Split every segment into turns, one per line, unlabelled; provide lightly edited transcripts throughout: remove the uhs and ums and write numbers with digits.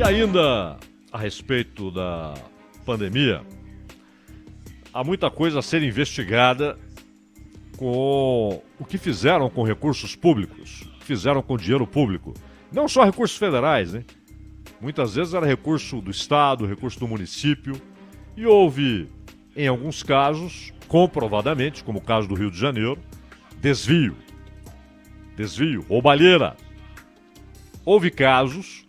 E ainda a respeito da pandemia, há muita coisa a ser investigada com o que fizeram com recursos públicos, o que fizeram com dinheiro público. Não só recursos federais, hein? Muitas vezes era recurso do Estado, recurso do município. E houve, em alguns casos, comprovadamente, como o caso do Rio de Janeiro, desvio, roubalheira. Houve casos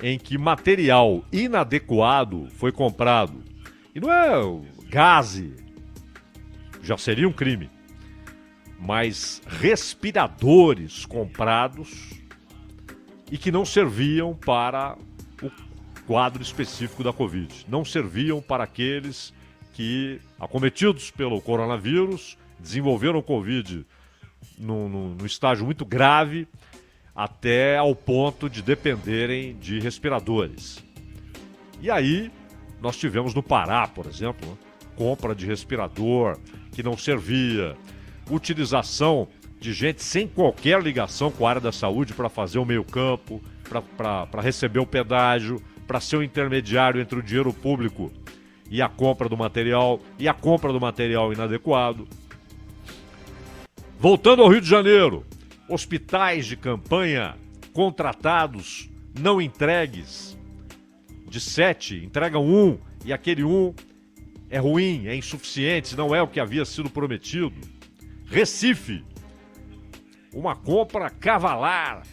em que material inadequado foi comprado. E não é gaze, já seria um crime, mas respiradores comprados e que não serviam para o quadro específico da Covid. Não serviam para aqueles que, acometidos pelo coronavírus, desenvolveram Covid no estágio muito grave, até ao ponto de dependerem de respiradores. E aí, nós tivemos no Pará, por exemplo, né, compra de respirador que não servia, utilização de gente sem qualquer ligação com a área da saúde para fazer o meio-campo, para receber o pedágio, para ser o intermediário entre o dinheiro público e a compra do material, inadequado. Voltando ao Rio de Janeiro, hospitais de campanha contratados, não entregues. De 7, entregam 1 e aquele 1 é ruim, é insuficiente, não é o que havia sido prometido. Recife, uma compra cavalar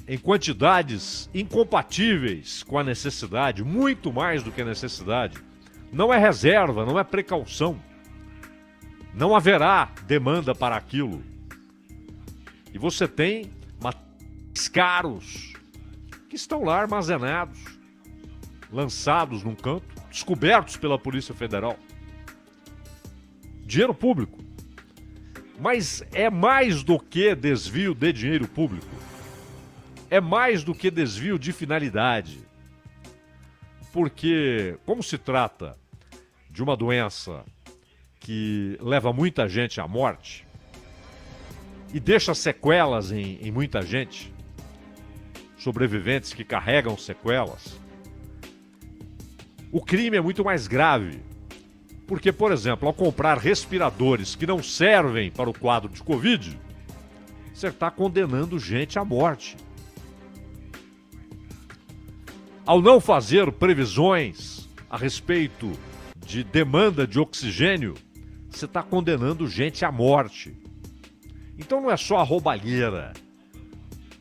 em quantidades incompatíveis com a necessidade, muito mais do que a necessidade. Não é reserva, não é precaução. Não haverá demanda para aquilo. E você tem materiais caros que estão lá armazenados, lançados num canto, descobertos pela Polícia Federal. Dinheiro público. Mas é mais do que desvio de dinheiro público. É mais do que desvio de finalidade. Porque, como se trata de uma doença que leva muita gente à morte e deixa sequelas em muita gente, sobreviventes que carregam sequelas, o crime é muito mais grave. Porque, por exemplo, ao comprar respiradores que não servem para o quadro de Covid, você está condenando gente à morte. Ao não fazer previsões a respeito de demanda de oxigênio, você está condenando gente à morte. Então não é só a roubalheira,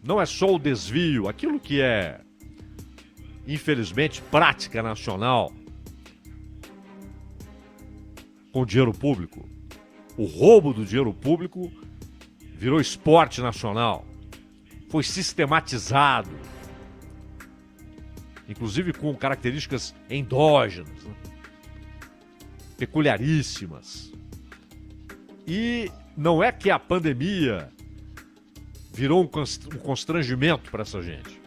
não é só o desvio, aquilo que é, infelizmente, prática nacional com dinheiro público. O roubo do dinheiro público virou esporte nacional, foi sistematizado, inclusive com características endógenas, né? Peculiaríssimas. E não é que a pandemia virou um constrangimento para essa gente.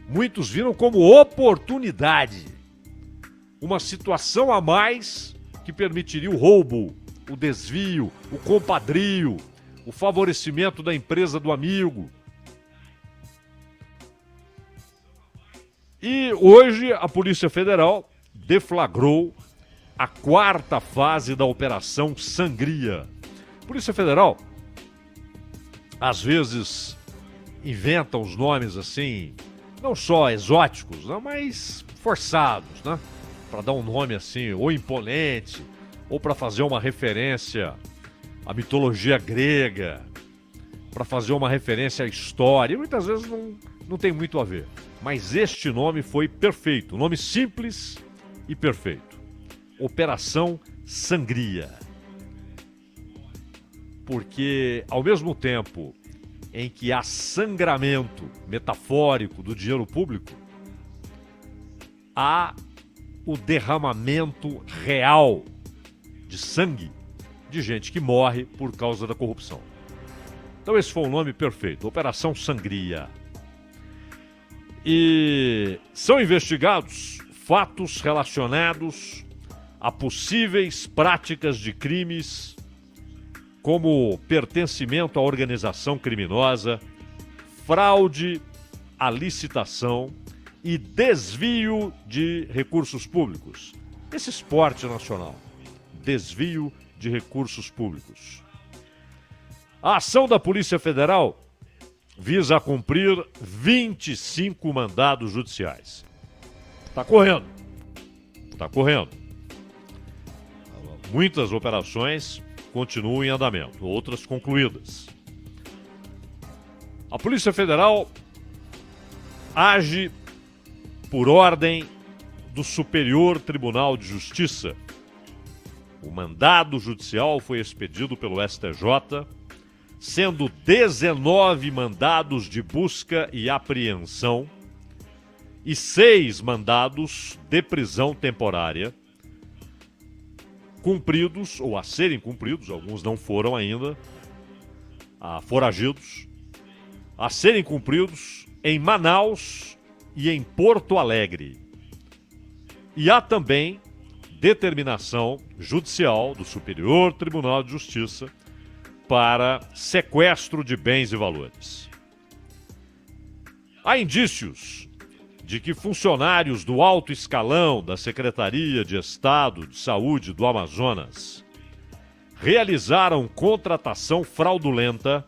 Muitos viram como oportunidade, uma situação a mais que permitiria o roubo, o desvio, o compadrio, o favorecimento da empresa do amigo. E hoje a Polícia Federal deflagrou a 4ª fase da Operação Sangria. A Polícia Federal, às vezes, inventa uns nomes assim, não só exóticos, né, mas forçados, né? Para dar um nome assim, ou imponente, ou para fazer uma referência à mitologia grega, para fazer uma referência à história. E muitas vezes não tem muito a ver. Mas este nome foi perfeito, um nome simples e perfeito. Operação Sangria. Porque ao mesmo tempo em que há sangramento metafórico do dinheiro público, há o derramamento real de sangue de gente que morre por causa da corrupção. Então esse foi o nome perfeito, Operação Sangria. E são investigados fatos relacionados a possíveis práticas de crimes como pertencimento à organização criminosa, fraude à licitação e desvio de recursos públicos. Esse esporte nacional, desvio de recursos públicos. A ação da Polícia Federal visa cumprir 25 mandados judiciais. Está correndo. Está correndo. Muitas operações continuam em andamento, outras concluídas. A Polícia Federal age por ordem do Superior Tribunal de Justiça. O mandado judicial foi expedido pelo STJ, sendo 19 mandados de busca e apreensão e 6 mandados de prisão temporária cumpridos, ou a serem cumpridos, alguns não foram ainda, foragidos, a serem cumpridos em Manaus e em Porto Alegre. E há também determinação judicial do Superior Tribunal de Justiça para sequestro de bens e valores. Há indícios de que funcionários do alto escalão da Secretaria de Estado de Saúde do Amazonas realizaram contratação fraudulenta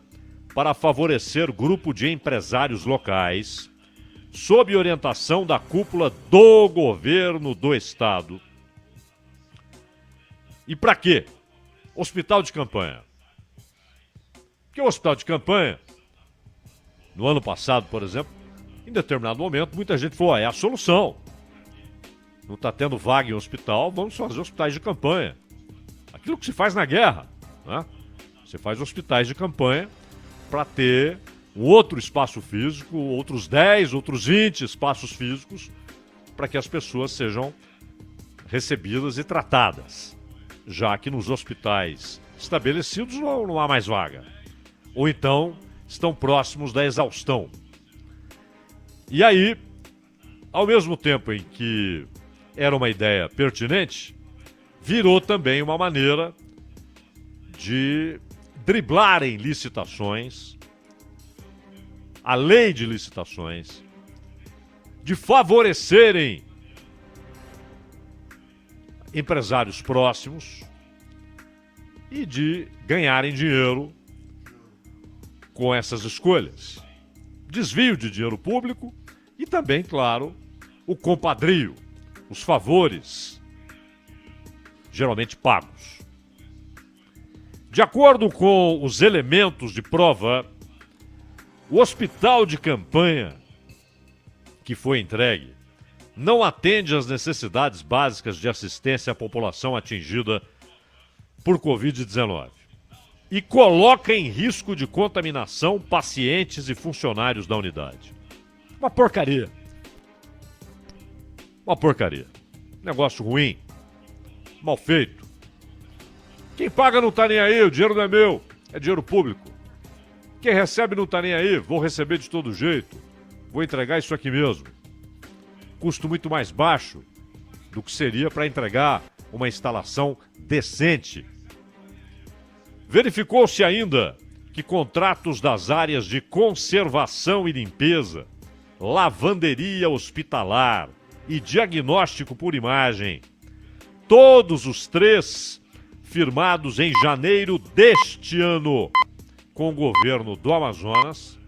para favorecer grupo de empresários locais, sob orientação da cúpula do governo do Estado. E para quê? Hospital de campanha. Porque o hospital de campanha, no ano passado, por exemplo, em determinado momento, muita gente falou, é a solução. Não está tendo vaga em hospital, vamos fazer hospitais de campanha. Aquilo que se faz na guerra, né? Você faz hospitais de campanha para ter um outro espaço físico, outros 10, outros 20 espaços físicos, para que as pessoas sejam recebidas e tratadas, já que nos hospitais estabelecidos não há mais vaga. Ou então estão próximos da exaustão. E aí, ao mesmo tempo em que era uma ideia pertinente, virou também uma maneira de driblarem licitações, a lei de licitações, de favorecerem empresários próximos e de ganharem dinheiro com essas escolhas. Desvio de dinheiro público e também, claro, o compadrio, os favores, geralmente pagos. De acordo com os elementos de prova, o hospital de campanha que foi entregue não atende às necessidades básicas de assistência à população atingida por Covid-19 e coloca em risco de contaminação pacientes e funcionários da unidade. Uma porcaria. Uma porcaria. Negócio ruim. Mal feito. Quem paga não tá nem aí, o dinheiro não é meu, é dinheiro público. Quem recebe não tá nem aí, vou receber de todo jeito. Vou entregar isso aqui mesmo. Custo muito mais baixo do que seria para entregar uma instalação decente. Verificou-se ainda que contratos das áreas de conservação e limpeza, lavanderia hospitalar e diagnóstico por imagem, todos os 3 firmados em janeiro deste ano com o governo do Amazonas,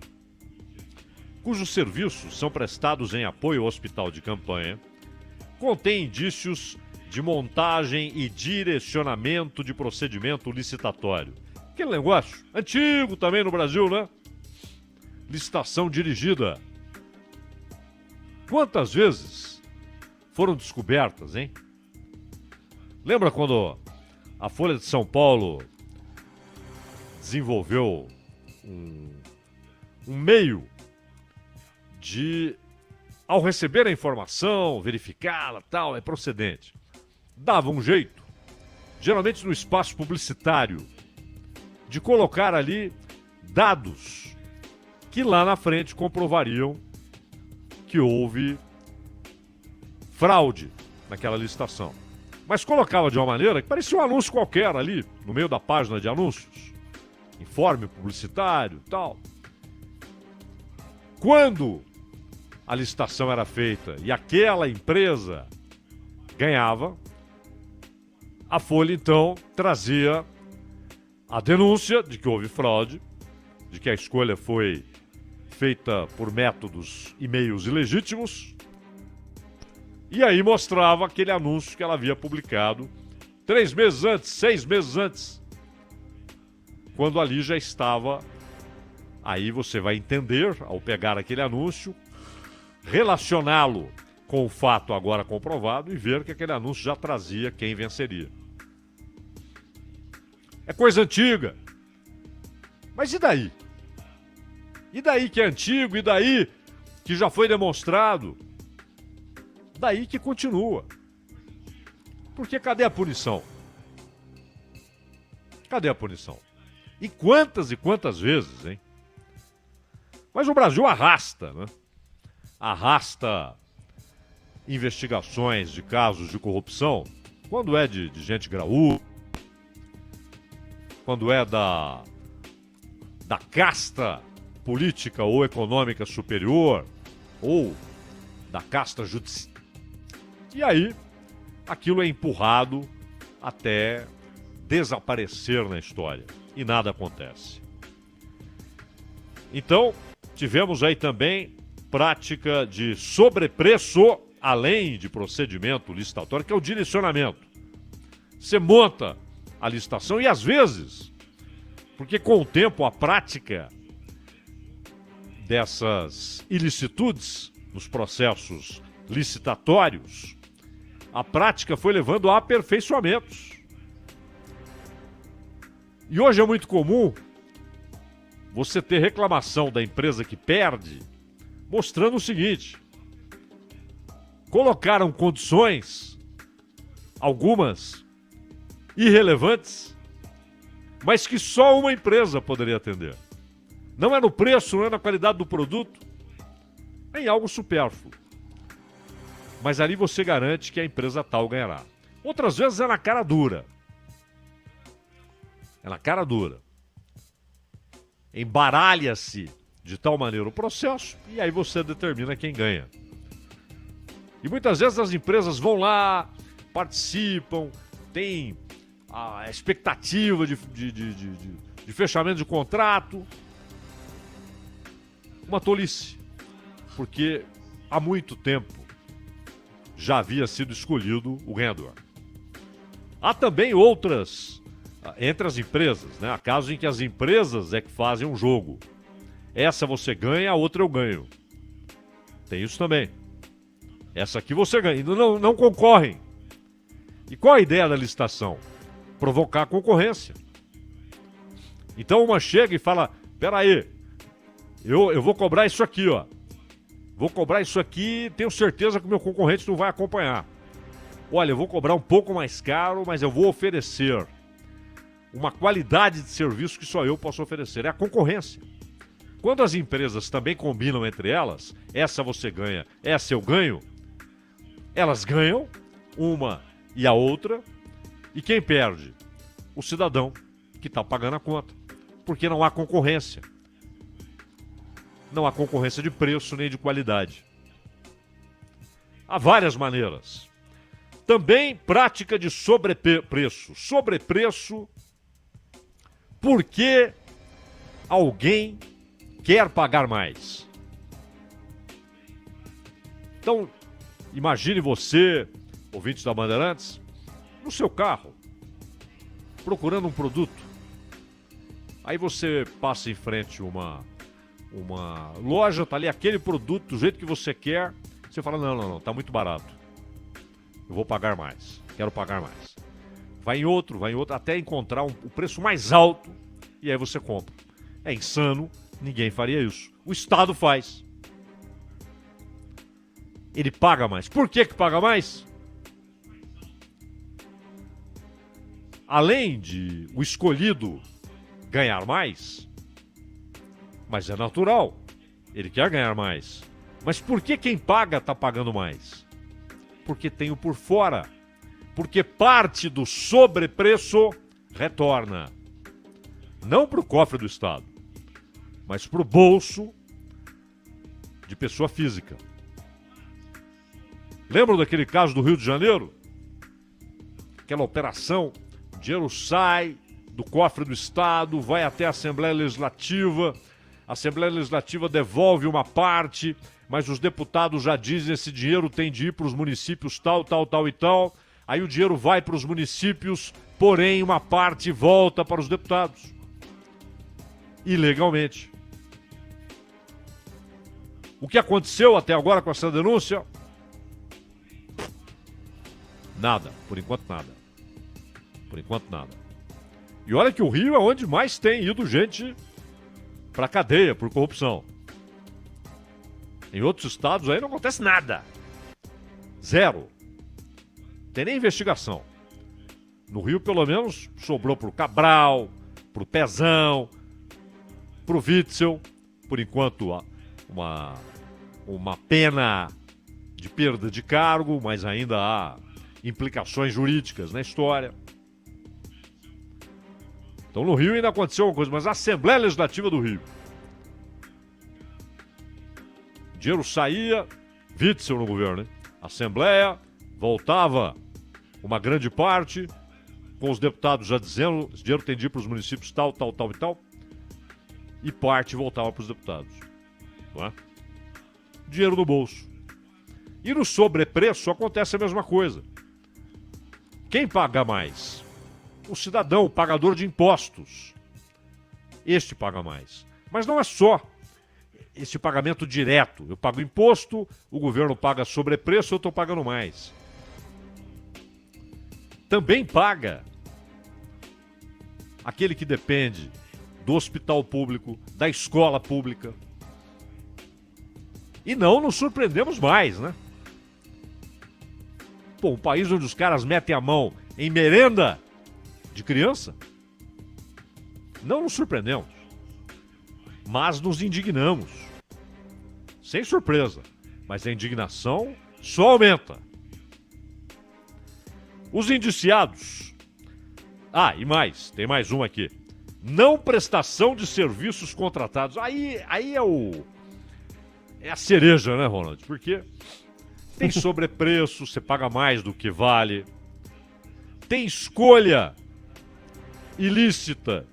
cujos serviços são prestados em apoio ao hospital de campanha, contém indícios de montagem e direcionamento de procedimento licitatório. Aquele negócio antigo também no Brasil, né? Licitação dirigida. Quantas vezes foram descobertas, hein? Lembra quando a Folha de São Paulo desenvolveu um meio de, ao receber a informação, verificá-la, tal, é procedente. Dava um jeito, geralmente no espaço publicitário, de colocar ali dados que lá na frente comprovariam que houve fraude naquela licitação. Mas colocava de uma maneira que parecia um anúncio qualquer ali, no meio da página de anúncios. Informe publicitário e tal. Quando a licitação era feita e aquela empresa ganhava, a Folha, então, trazia a denúncia de que houve fraude, de que a escolha foi feita por métodos e meios ilegítimos, e aí mostrava aquele anúncio que ela havia publicado 3 meses antes, 6 meses antes, quando ali já estava. Aí você vai entender, ao pegar aquele anúncio, relacioná-lo com o fato agora comprovado e ver que aquele anúncio já trazia quem venceria. É coisa antiga. Mas e daí? E daí que é antigo? E daí que já foi demonstrado? Daí que continua. Porque cadê a punição? Cadê a punição? E quantas vezes, hein? Mas o Brasil arrasta, né? Arrasta investigações de casos de corrupção quando é de gente graúda, quando é da casta política ou econômica superior, ou da casta judicial. E aí, aquilo é empurrado até desaparecer na história. E nada acontece. Então, tivemos aí também prática de sobrepreço, além de procedimento licitatório, que é o direcionamento. Você monta a licitação e às vezes, porque com o tempo a prática dessas ilicitudes nos processos licitatórios, a prática foi levando a aperfeiçoamentos. E hoje é muito comum você ter reclamação da empresa que perde, mostrando o seguinte: colocaram condições, algumas irrelevantes, mas que só uma empresa poderia atender. Não é no preço, não é na qualidade do produto, é em algo supérfluo. Mas ali você garante que a empresa tal ganhará. Outras vezes é na cara dura. É na cara dura. Embaralha-se de tal maneira o processo e aí você determina quem ganha. E muitas vezes as empresas vão lá, participam, têm a expectativa de fechamento de contrato. Uma tolice, porque há muito tempo já havia sido escolhido o ganhador. Há também outras, entre as empresas, né? Há casos em que as empresas é que fazem um jogo. Essa você ganha, a outra eu ganho. Tem isso também. Essa aqui você ganha. E não concorrem. E qual a ideia da licitação? Provocar concorrência. Então uma chega e fala: peraí, eu vou cobrar isso aqui, ó. Vou cobrar isso aqui, tenho certeza que o meu concorrente não vai acompanhar. Olha, eu vou cobrar um pouco mais caro, mas eu vou oferecer uma qualidade de serviço que só eu posso oferecer. É a concorrência. Quando as empresas também combinam entre elas, essa você ganha, essa eu ganho, elas ganham, uma e a outra, e quem perde? O cidadão que está pagando a conta. Porque não há concorrência. Não há concorrência de preço nem de qualidade. Há várias maneiras. Também prática de sobrepreço. Sobrepreço porque alguém quer pagar mais. Então, imagine você, ouvinte da Bandeirantes, no seu carro, procurando um produto. Aí você passa em frente uma loja, tá ali aquele produto do jeito que você quer. Você fala: não, tá muito barato. Eu vou pagar mais, quero pagar mais. Vai em outro, até encontrar o preço mais alto e aí você compra. É insano, ninguém faria isso. O Estado faz. Ele paga mais. Por que paga mais? Além de o escolhido ganhar mais, mas é natural, ele quer ganhar mais. Mas por que quem paga está pagando mais? Porque tem o por fora. Porque parte do sobrepreço retorna. Não para o cofre do Estado, mas para o bolso de pessoa física. Lembram daquele caso do Rio de Janeiro? Aquela operação, o dinheiro sai do cofre do Estado, vai até a Assembleia Legislativa, a Assembleia Legislativa devolve uma parte, mas os deputados já dizem esse dinheiro tem de ir para os municípios tal, tal, tal e tal. Aí o dinheiro vai para os municípios, porém uma parte volta para os deputados. Ilegalmente. O que aconteceu até agora com essa denúncia? Nada. Por enquanto, nada. Por enquanto, nada. E olha que o Rio é onde mais tem ido gente pra cadeia por corrupção. Em outros estados aí não acontece nada. Zero. Tem nem investigação. No Rio, pelo menos, sobrou pro Cabral, pro Pezão, pro Witzel. Por enquanto, uma pena de perda de cargo, mas ainda há implicações jurídicas na história. Então no Rio ainda aconteceu uma coisa, mas a Assembleia Legislativa do Rio. Dinheiro saía, Witzel no governo, né? Assembleia, voltava uma grande parte, com os deputados já dizendo, esse dinheiro tem de ir para os municípios tal, tal, tal e tal, e parte voltava para os deputados. Não é? Dinheiro no bolso. E no sobrepreço acontece a mesma coisa. Quem paga mais? O cidadão, o pagador de impostos. Este paga mais. Mas não é só esse pagamento direto. Eu pago imposto, o governo paga sobrepreço, eu estou pagando mais. Também paga aquele que depende do hospital público, da escola pública. E não nos surpreendemos mais, né? Pô, um país onde os caras metem a mão em merenda de criança, não nos surpreendemos, mas nos indignamos. Sem surpresa, mas a indignação só aumenta. Os indiciados. Ah, e mais, tem mais um aqui. Não prestação de serviços contratados. Aí é a cereja, né, Ronald? Porque tem sobrepreço, você paga mais do que vale. Tem escolha ilícita.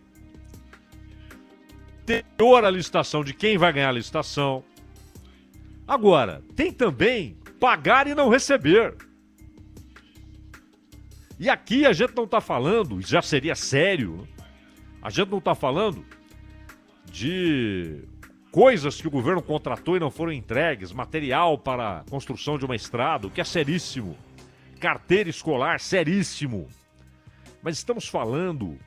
Teor a licitação de quem vai ganhar a licitação. Agora, tem também pagar e não receber. E aqui a gente não está falando, já seria sério, a gente não está falando de coisas que o governo contratou e não foram entregues, material para a construção de uma estrada, o que é seríssimo, carteira escolar, seríssimo. Mas estamos falando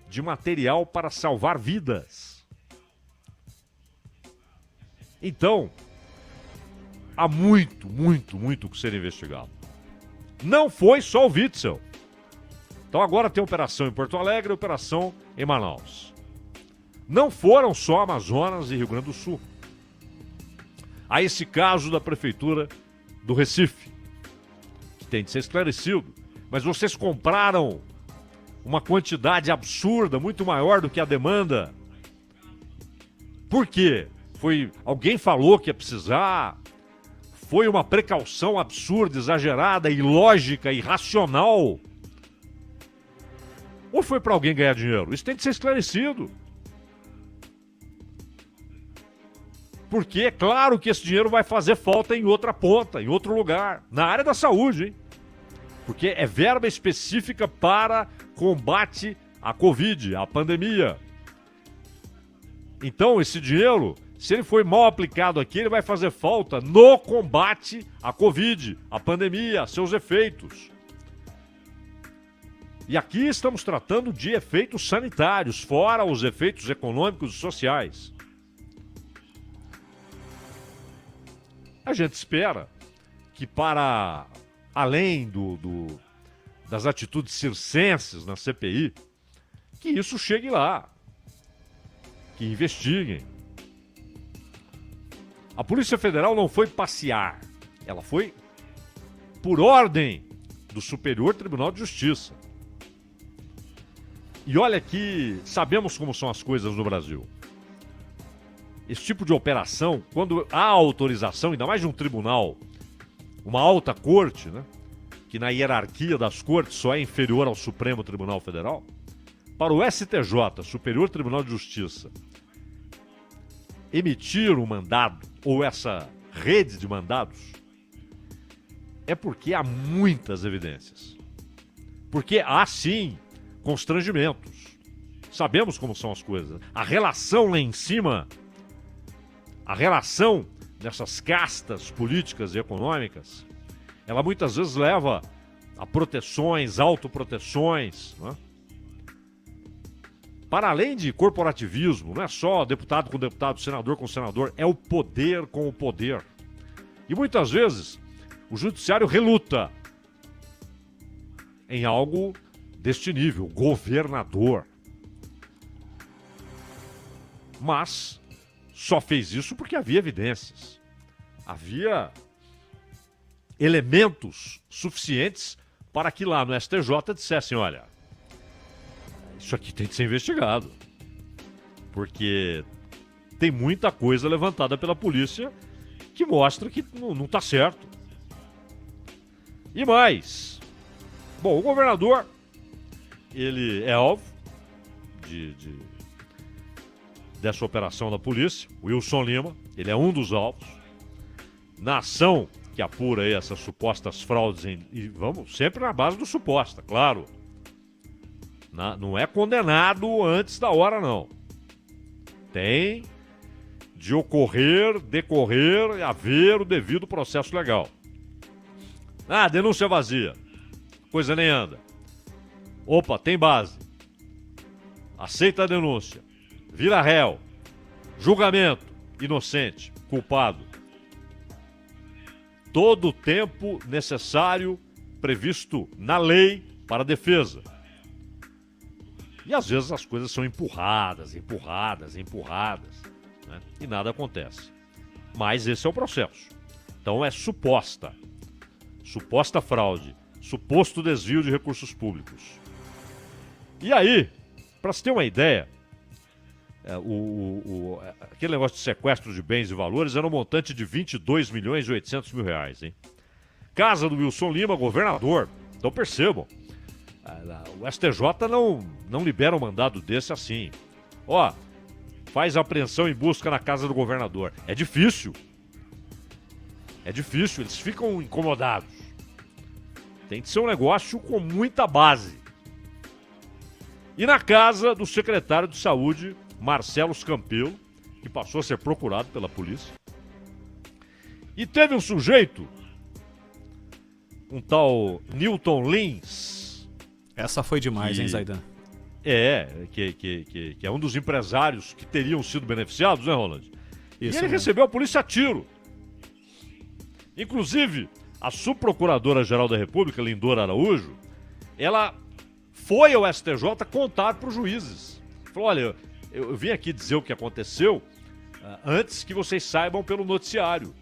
de material para salvar vidas. Então, há muito que ser investigado. Não foi só o Witzel. Então agora tem operação em Porto Alegre e operação em Manaus. Não foram só Amazonas e Rio Grande do Sul. Há esse caso da Prefeitura do Recife, que tem de ser esclarecido. Mas vocês compraram uma quantidade absurda, muito maior do que a demanda. Por quê? Alguém falou que ia precisar? Foi uma precaução absurda, exagerada, ilógica, irracional? Ou foi para alguém ganhar dinheiro? Isso tem de ser esclarecido. Porque é claro que esse dinheiro vai fazer falta em outra ponta, em outro lugar, na área da saúde, hein? Porque é verba específica para combate à Covid, à pandemia. Então, esse dinheiro, se ele foi mal aplicado aqui, ele vai fazer falta no combate à Covid, à pandemia, a seus efeitos. E aqui estamos tratando de efeitos sanitários, fora os efeitos econômicos e sociais. A gente espera que para além das atitudes circenses na CPI, que isso chegue lá, que investiguem. A Polícia Federal não foi passear, ela foi por ordem do Superior Tribunal de Justiça. E olha que sabemos como são as coisas no Brasil. Esse tipo de operação, quando há autorização, ainda mais de um tribunal uma alta corte, né, que na hierarquia das cortes só é inferior ao Supremo Tribunal Federal, para o STJ, Superior Tribunal de Justiça, emitir um mandado, ou essa rede de mandados, é porque há muitas evidências. Porque há, sim, constrangimentos. Sabemos como são as coisas. A relação lá em cima, a relação nessas castas políticas e econômicas, ela muitas vezes leva a proteções, autoproteções, né? Para além de corporativismo, não é só deputado com deputado, senador com senador, é o poder com o poder. E muitas vezes o judiciário reluta em algo deste nível, governador. Mas só fez isso porque havia evidências. Havia elementos suficientes para que lá no STJ dissessem, olha, isso aqui tem que ser investigado. Porque tem muita coisa levantada pela polícia que mostra que não está certo. E mais, bom, o governador, ele é alvo dessa operação da polícia, Wilson Lima, ele é um dos alvos. Na ação que apura aí essas supostas fraudes, e vamos sempre na base do suposta, claro. Não é condenado antes da hora, não. Tem de ocorrer, decorrer, haver o devido processo legal. Ah, denúncia vazia. Coisa nem anda. Opa, tem base. Aceita a denúncia. Vira réu. Julgamento. Inocente. Culpado. Todo o tempo necessário previsto na lei para a defesa. E às vezes as coisas são empurradas, né? E nada acontece. Mas esse é o processo. Então é suposta fraude, suposto desvio de recursos públicos. E aí, para se ter uma ideia, aquele negócio de sequestro de bens e valores era um montante de 22 milhões e 800 mil reais, hein? Casa do Wilson Lima, governador. Então percebam, o STJ não libera um mandado desse assim. Ó, faz apreensão em busca na casa do governador. É difícil, eles ficam incomodados. Tem que ser um negócio com muita base. E na casa do secretário de Saúde, Marcelo Campelo, que passou a ser procurado pela polícia. E teve um sujeito, um tal Newton Lins.
Essa foi demais, hein, Zaidan?
Que é um dos empresários que teriam sido beneficiados, né, Roland? E ele
mesmo.
recebeu a polícia a tiro. Inclusive, a subprocuradora-geral da República, Lindora Araújo, ela foi ao STJ contar para os juízes. Falou, olha, eu vim aqui dizer o que aconteceu antes que vocês saibam pelo noticiário.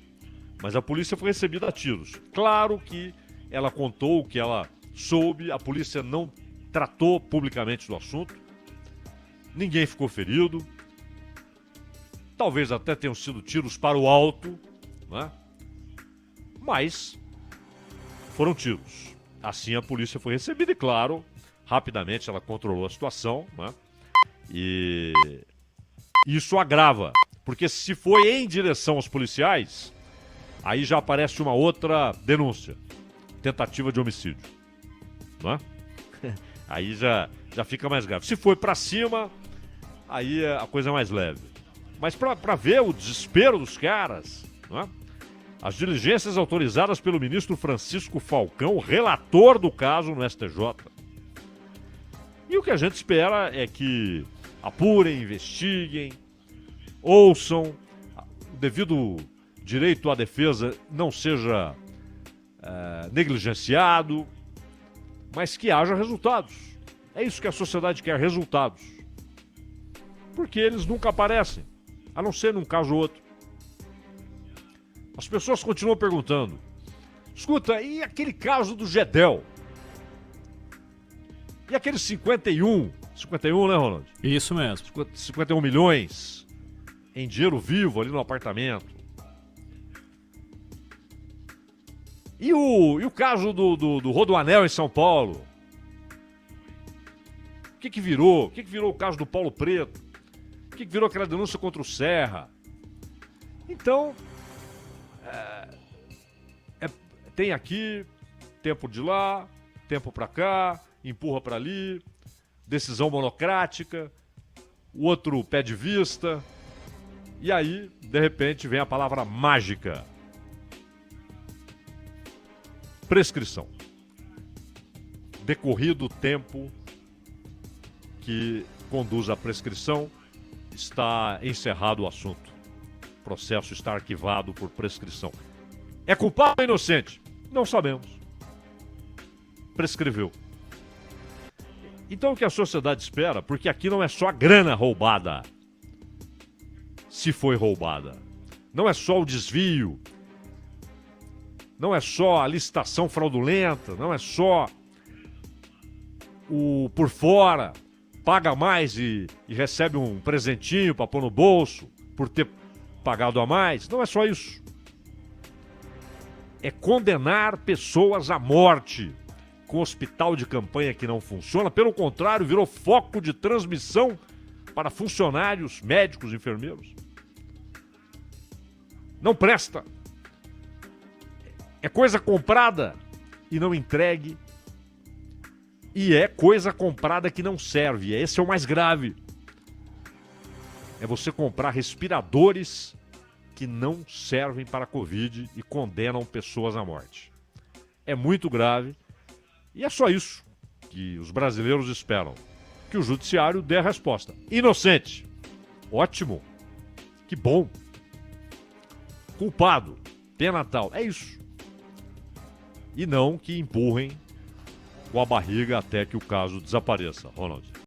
Mas a polícia foi recebida a tiros. Claro que ela contou o que ela soube, a polícia não tratou publicamente do assunto. Ninguém ficou ferido. Talvez até tenham sido tiros para o alto, né? Mas foram tiros. Assim a polícia foi recebida e, claro, rapidamente ela controlou a situação, né? E isso agrava, porque se foi em direção aos policiais, aí já aparece uma outra denúncia, tentativa de homicídio, né? Aí já fica mais grave. Se foi pra cima, aí a coisa é mais leve. Mas pra ver o desespero dos caras, né? As diligências autorizadas pelo ministro Francisco Falcão, relator do caso no STJ. E o que a gente espera é que apurem, investiguem, ouçam, o devido direito à defesa não seja negligenciado, mas que haja resultados. É isso que a sociedade quer, resultados. Porque eles nunca aparecem, a não ser num caso ou outro. As pessoas continuam perguntando, escuta, e aquele caso do Gedel? E aqueles 51, né, Ronald?
Isso mesmo.
51 milhões em dinheiro vivo ali no apartamento. E o caso do Rodoanel em São Paulo? O que virou? O que virou o caso do Paulo Preto? O que virou aquela denúncia contra o Serra? Então, tem aqui, tempo de lá, tempo pra cá, empurra pra ali, decisão monocrática, o outro pé de vista, e aí, de repente, vem a palavra mágica. Prescrição. Decorrido o tempo que conduz à prescrição, está encerrado o assunto. O processo está arquivado por prescrição. É culpado ou inocente? Não sabemos. Prescreveu. Então o que a sociedade espera, porque aqui não é só a grana roubada, se foi roubada. Não é só o desvio, não é só a licitação fraudulenta, não é só o por fora, paga mais e recebe um presentinho para pôr no bolso por ter pagado a mais. Não é só isso. É condenar pessoas à morte com hospital de campanha que não funciona. Pelo contrário, virou foco de transmissão para funcionários, médicos, enfermeiros. Não presta. É coisa comprada e não entregue. E é coisa comprada que não serve. Esse é o mais grave. É você comprar respiradores que não servem para a Covid e condenam pessoas à morte. É muito grave. E é só isso que os brasileiros esperam. Que o judiciário dê a resposta. Inocente. Ótimo. Que bom. Culpado. Pena tal. É isso. E não que empurrem com a barriga até que o caso desapareça. Ronald.